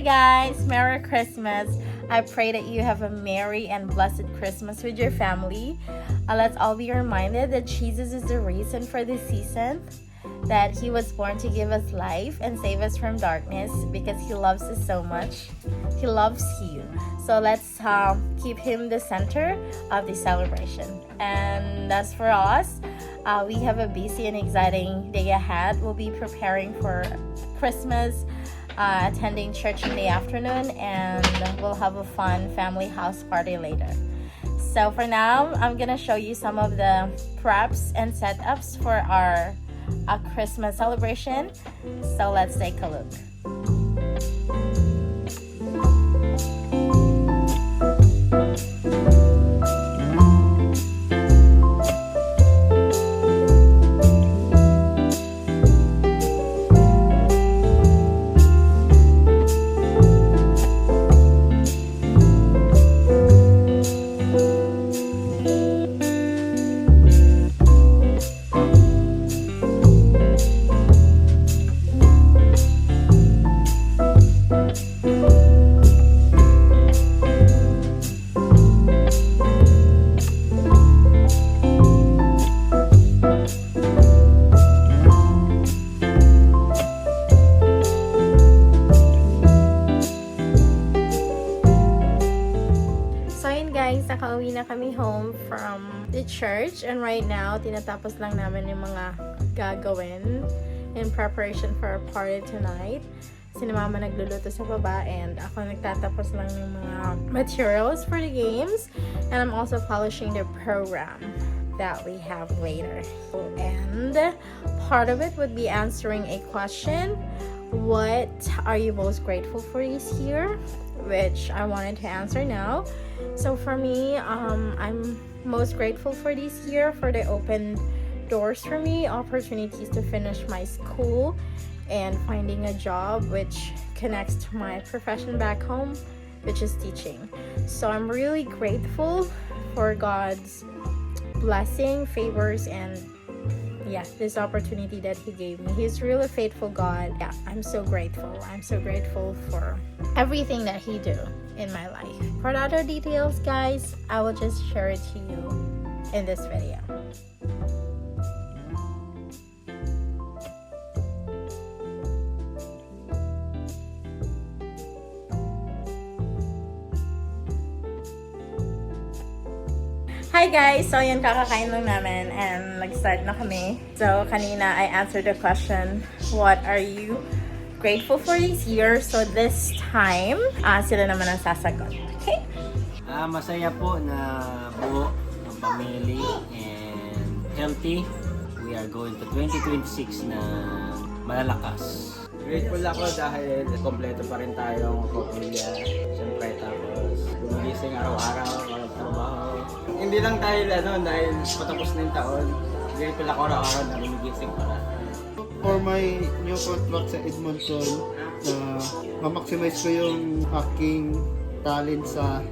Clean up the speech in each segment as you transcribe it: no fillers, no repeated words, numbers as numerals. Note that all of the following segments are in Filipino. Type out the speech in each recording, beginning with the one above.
guys, Merry Christmas. I pray that you have a merry and blessed Christmas with your family. Let's all be reminded that Jesus is the reason for this season, that he was born to give us life and save us from darkness because he loves us so much. He loves you. So let's keep him the center of the celebration. And as for us, we have a busy and exciting day ahead. We'll be preparing for Christmas, attending church in the afternoon, and we'll have a fun family house party later. So for now, I'm gonna show you some of the preps and setups for our Christmas celebration. So let's take a look. Nakauwi na kami home from the church, and right now tinatapos lang namin yung mga gagawin in preparation for our party tonight. Si mama nagluluto sa baba and ako nagtatapos lang ng mga materials for the games, and I'm also polishing the program that we have later. And part of it would be answering a question: what are you most grateful for this year? Which I wanted to answer now. So for me, I'm most grateful for this year for the open doors for me, opportunities to finish my school and finding a job which connects to my profession back home, which is teaching. So I'm really grateful for God's blessing, favors, and this opportunity that he gave me. He's really faithful God. I'm so grateful. I'm so grateful for everything that he do in my life. For the other details, guys, I will just share it to you in this video. Hi guys! So yun, kakakain lang namin and nag-start na kami. So kanina I answered the question, what are you grateful for this year? So this time, sila naman ang sasagot. Okay? Masaya po na buo ng family and healthy. We are going to 2026 na malalakas. Grateful ako dahil kompleto pa rin tayong pamilya. Siyempre tapos gumigising araw-araw, walang trabaho. Hindi lang dahil patapos na yung taon. Grateful ako araw-araw na gumigising para. For my new contract sa Edmonton, na ma-maximize ko yung aking talent sa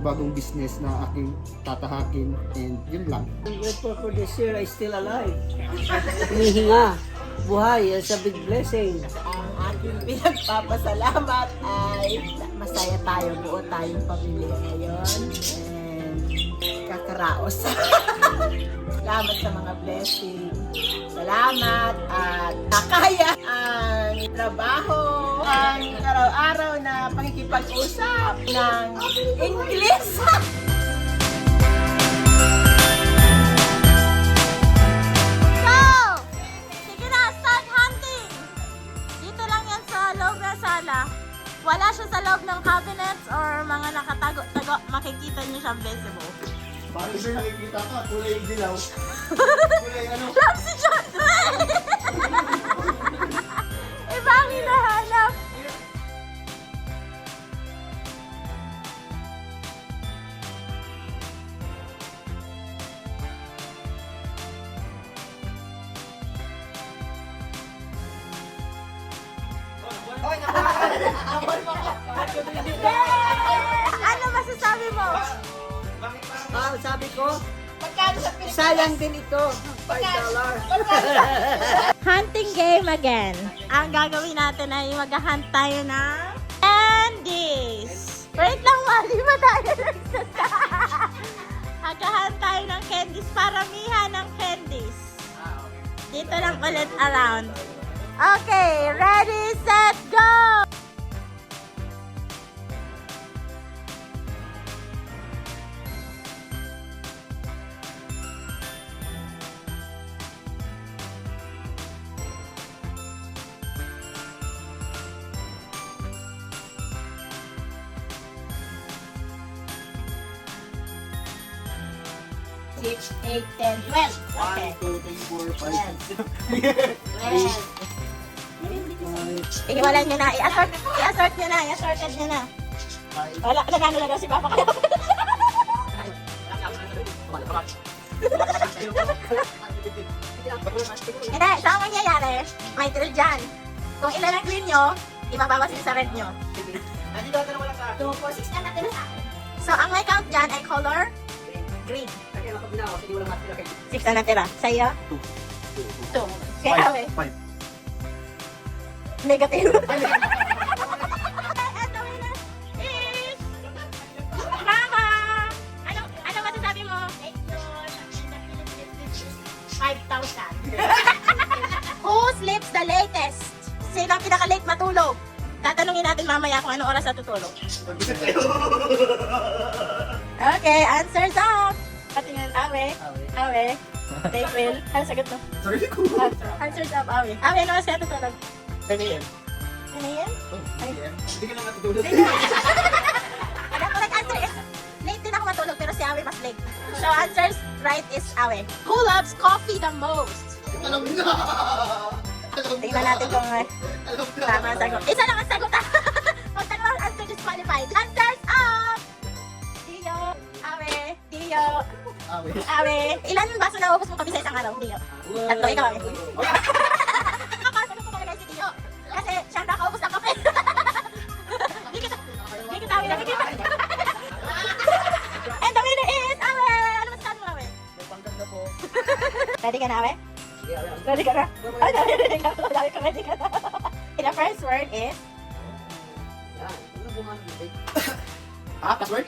bagong business na aking tatahakin, and yun lang. I'm grateful for this year I still alive. Humihinga. Buhay is a big blessing. Ang aking pinagpapasalamat ay masaya tayo, buo tayong pamilya ngayon. And kakaraos. Salamat sa mga blessing. Salamat at nakaya ang trabaho, ang araw-araw na pakikipag-usap ng English. Wala siya sa loob ng cabinets or mga nakatago-tago. Makikita niyo siya visible. Paano sir nakikita ka? Kulay dilaw. Kulay ano? Love si John! Iba ang hinahanap. Ano masasabi mo? Sabi ko, sayang din ito. $5. Hunting game again. Ang gagawin natin ay mag-hunt tayo ng Wait lang, mali ba tayo nagsasa? Agahan tayo ng candies. Paramihan ng candies. Dito lang ulit around. Okay, ready, set, go! Six, 8, 10, 12. Okay. 1, 2, 3, 4, 5, 6, 7, 8, 9, 10. Iwalan nyo na. I-assort nyo na. I-assorted nyo na. Wala, nagano na daw si Papa kayo. Hindi, so ang mangyayari, may drill dyan. Kung ilan ang green nyo, ibabawas nyo sa red nyo. 2, 4, 6 na natin sa akin. So ang may count dyan ay color green. 6 na natira. Sa'yo? 2. Kaya kami? 5. Negative. And the winner is Mama! Ano masasabi mo? 5,000. Who sleeps the latest? Sino ang pinaka-late matulog? Tatanungin natin mamaya kung anong oras natutulog. Okay, answers up! Patingin, Awe. Awe. April. Ano sagot mo? Sorry ko. Answers up, Awe. Awe, ano oras ka natutulog? 10 a.m. Ano yan? Hindi ka lang natutulog. Ang correct answer is, late din ako matulog pero si Awe mas late. So answers right is Awe. Who loves coffee the most? Alam na! Tingnan natin kung Alam na! tama ang sagot. Isa lang ang sagot. Pag dalawang answer disqualified. Answers up! Dio, Awe, Dio, Awe. Awe. Ilan yung baso na ubos mo kami sa isang araw? Dio. Tatlo, ikaw Awe. Nakakasagot ko talaga si Dio. Kasi siya nakaubos ng kape. Di kita Awe nakikita. And the winner is Awe! Ano masasabi mo Awe? Ready ka na Awe? Ready ka na? Ay, ready ka na. Ready ka na. The first word is Password?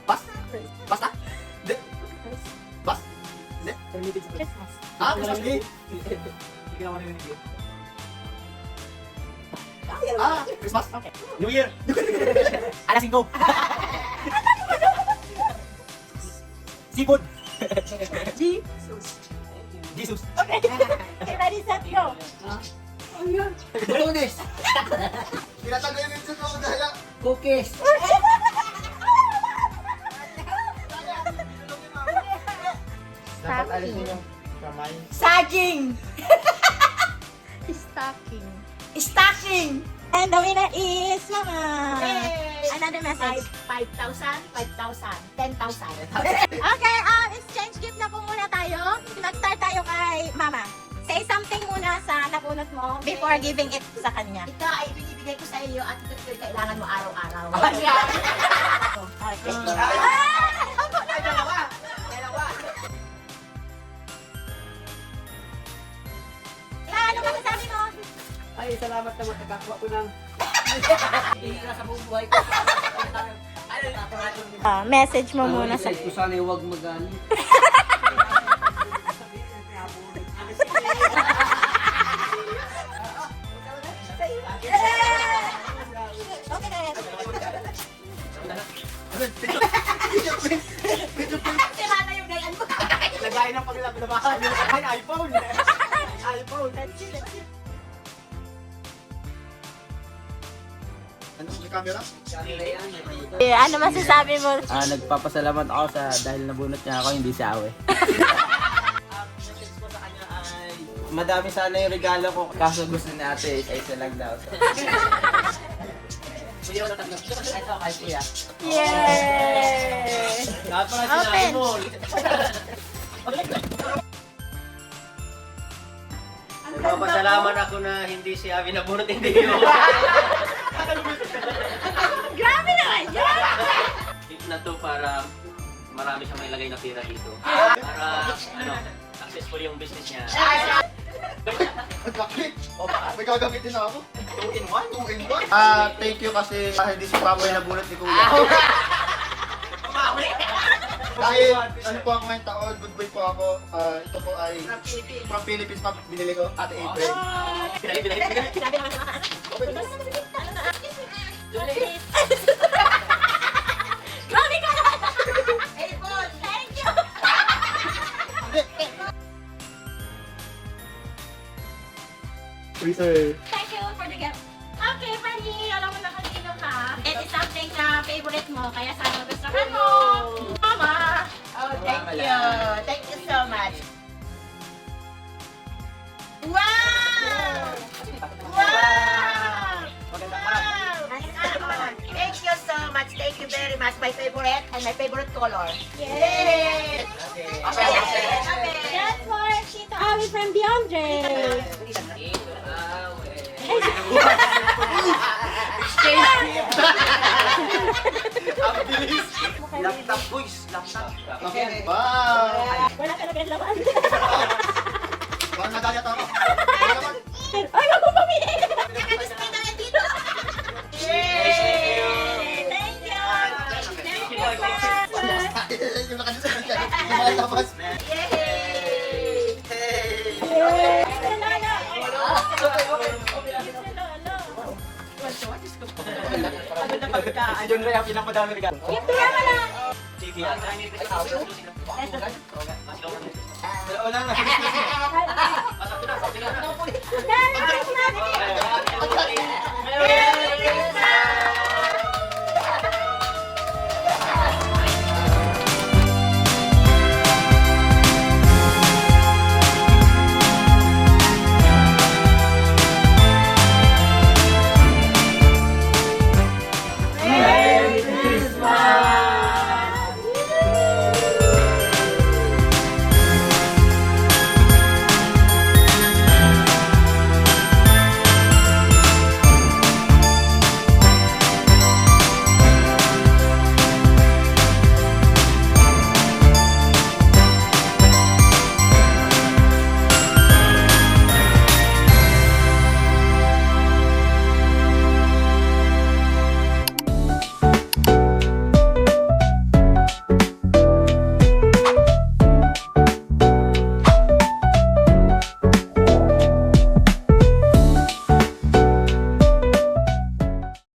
Pas? Basta? Hindi. Bas? Hindi. Christmas. Hindi. Christmas? Okay. New Year? Alas 5. Seafood. Jesus. Okay. Okay, ready, set, go. Lunes. Pinatagay yung sa mga dala. Cookies. Dapat alisin yung kamay. Saging! Stocking. Stocking! And the winner is Mama. Yay! Another message. 5,000, 5,000, 10,000. Okay, exchange gift na po muna tayo. Nag-start tayo kay Mama. Say something muna sa nabunot mo before giving it sa kanya. Ito ay binibigay ko sa iyo at ito kailangan mo araw-araw. Okay. Ano masasabi mo? Ay, salamat naman. Nakakuha ko ng... Hindi na sa buong buhay ko. Message mo muna sa... Message ko sana huwag magalit. Okay na yan. Sira na yung gayan mo. Lagayin ng paglabahan yung iPhone. iPhone. Ano sa camera? Ano masasabi mo? Nagpapasalamat ako dahil nabunot niya ako, hindi si Awe. Madami sana yung regalo ko, kaso gusto ni ate isa lang daw. Ito kay kuya. Yay! Open! Nagpapasalamat ako na hindi si Avi nabunot, hindi yun. Grabe naman yun! Tip na to para marami siyang may lagay na pira dito. Para successful yung business niya. Ang laki. May gagamitin na ako. 2-in-1? 2-in-1. Thank you kasi hindi si Papoy nabunot ni Kuya. Dahil ano po ako ngayong taon, good boy po ako. Ito po ay from Philippines pa binili ko, Ate April. Grabe ka na! Apple, thank you! Freezer. Thank you for the gift. Okay, Fanny, alam mo na kanino ka. It is something na favorite mo, kaya sana gustuhan mo. Mama! Oh, thank you. Thank you so much. Wow! Wow! Wow! Thank you so much. Thank you very much. My favorite and my favorite color. Yay! That's for Tito Awi from DeAndre. Laptop boys, laptop. Okay. Wow! Wala talaga laman. Parang nagalit ako. Wala naman. Ay, wag mo pamili! Yay! Thank you! Thank you, sir! Yung nakalimutan siya. Yung mga labas. Ayun na yung pinakamadami regalo. Sige. Wala na. Merry Christmas!